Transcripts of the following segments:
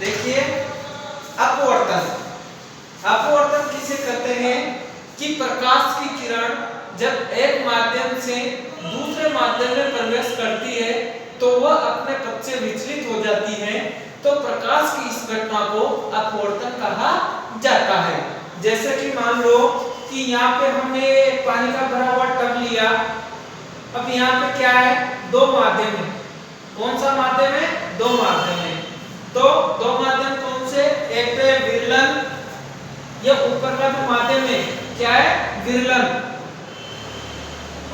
देखिए अपवर्तन, अपवर्तन किसे कहते हैं कि प्रकाश की किरण जब एक माध्यम से दूसरे माध्यम में प्रवेश करती है तो वह अपने पथ से विचलित हो जाती है, तो प्रकाश की इस घटना को अपवर्तन कहा जाता है। जैसे कि मान लो कि यहाँ पे हमने पानी का भरा हुआ टब लिया, अब यहाँ पे क्या है, दो माध्यम है। कौन सा माध्यम है? दो माध्यम है। तो दो माध्यम कौन से? एक तो विरलन, ये ऊपर का जो माध्यम है क्या है? विरलन।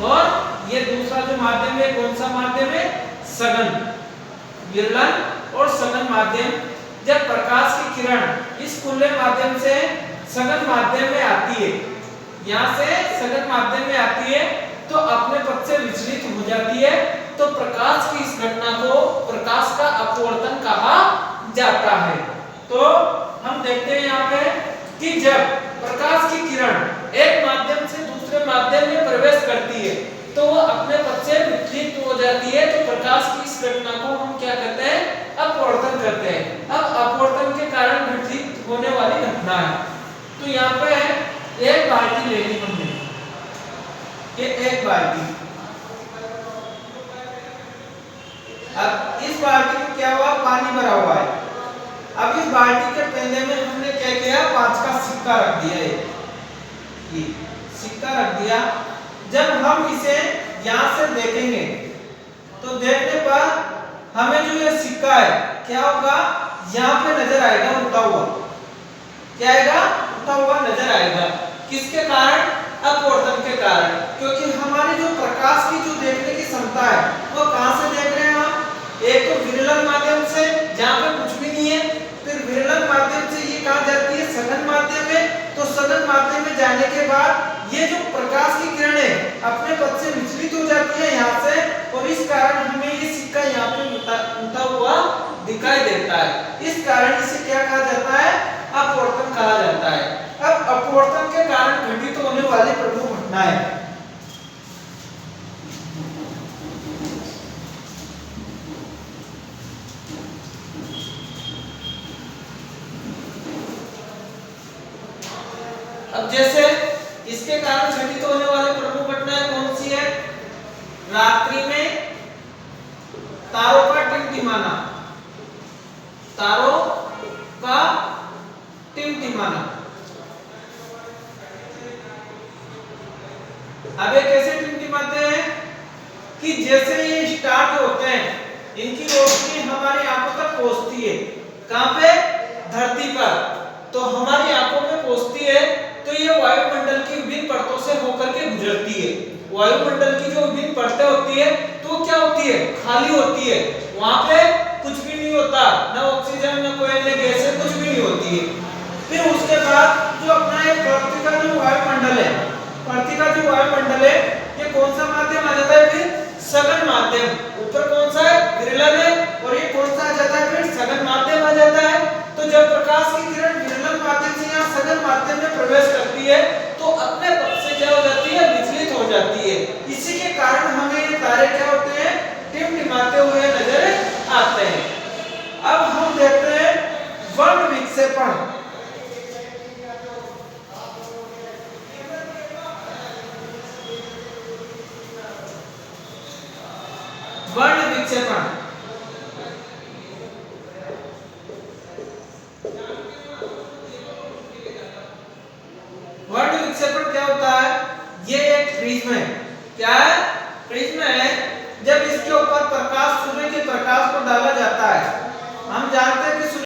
और ये दूसरा जो माध्यम है कौन सा माध्यम है? सघन। विरलन और सघन माध्यम, जब प्रकाश की किरण इस खुले माध्यम से सघन माध्यम में आती है, यहाँ से सघन माध्यम में आती है तो अपने पथ से विचलित हो जाती है, तो प्रकाश की इस घटना को प्रकाश का अपवर्तन कहा जाता है। तो हम देखते हैं यहाँ पे कि जब प्रकाश की किरण एक माध्यम से दूसरे माध्यम में प्रवेश करती है तो वह अपने पथ से विचलित हो जाती है, तो प्रकाश की इस घटना को हम क्या कहते हैं? अपवर्तन कहते हैं। अब अपवर्तन के कारण घटित होने वाली घटना है, तो यहाँ पे एक बाल्टी ले ली हमने, ये एक बाल्टी। अब इस बाल्टी में क्या हुआ? पानी भरा हुआ है। अब इस बाल्टी के पेंदे में हमने क्या किया? 5 का सिक्का रख दिया है, ये सिक्का रख दिया। जब हम इसे यहाँ से देखेंगे तो देखने पर हमें जो ये सिक्का है क्या होगा? यहाँ पे नजर आएगा उठा हुआ, क्या आएगा? उठा हुआ नजर आएगा। किसके कारण? अपवर्तन के कारण, क्योंकि हमारी जो प्रकाश की जो देखने की क्षमता है वो कहां से देख रहे हैं हम? एक तो विरलन माध्यम से जहां पे कुछ भी नहीं है, फिर विरलन माध्यम से ये कहां जाती है? सघन माध्यम में। तो सघन माध्यम में जाने के बाद ये जो प्रकाश की किरण है अपने पथ से विचलित हो जाती है यहाँ से, और इस कारण हमें ये सिक्का यहाँ पे उठा हुआ दिखाई देता है। इस कारण इसे क्या कहा जाता है? अपवर्तन कहा जाता है। अब अपवर्तन के कारण घटित होने वाली प्रमुख घटनाएं, अब जैसे इसके कारण घटित होने वाले प्रमुख घटनाएं कौन सी है? रात्रि में तारों का टिमटिमाना, तारों का टिमटिमाना। अब ये कैसे टिमटिमाते हैं कि जैसे ये स्टार्ट होते हैं, इनकी रोशनी हमारी आंखों तक पहुंचती है। कहां पे? धरती पर। तो हमारी आंखों में पहुंचती है तो ये वायुमंडल की विभिन्न परतों से होकर के गुजरती है। वायुमंडल की जो विभिन्न परतें होती है तो क्या होती है? खाली होती है, वहां पे कुछ भी नहीं होता, ना ऑक्सीजन ना कोई अन्य गैस, कुछ भी नहीं होती है। फिर उसके बाद जो अपना ये पृथ्वी का जो वायुमंडल है, पृथ्वी का जो वायुमंडल है ये कौन सा माध्यम आ जाता है? फिर सघन माध्यम। ऊपर कौन सा है? विरलन है, और ये कौन सा आ जाता है? फिर सघन माध्यम आ जाता है। तो जब प्रकाश की किरण विरलन माध्यम से यहाँ सघन माध्यम में प्रवेश करती है तो अपने पथ से क्या हो जाती है? विचलित हो जाती है। इसी के कारण हमें ये तारे क्या होते हैं? टिमटिमाते हुए नजर आते हैं। अब हम देखते हैं वर्ण विक्षेपण। वर्ण विक्षेपण, वर्ण विक्षेपण क्या होता है? ये एक प्रिज्म है। क्या है? प्रिज्म है। जब इसके ऊपर प्रकाश, सूर्य के प्रकाश को डाला जाता है, हम जानते हैं कि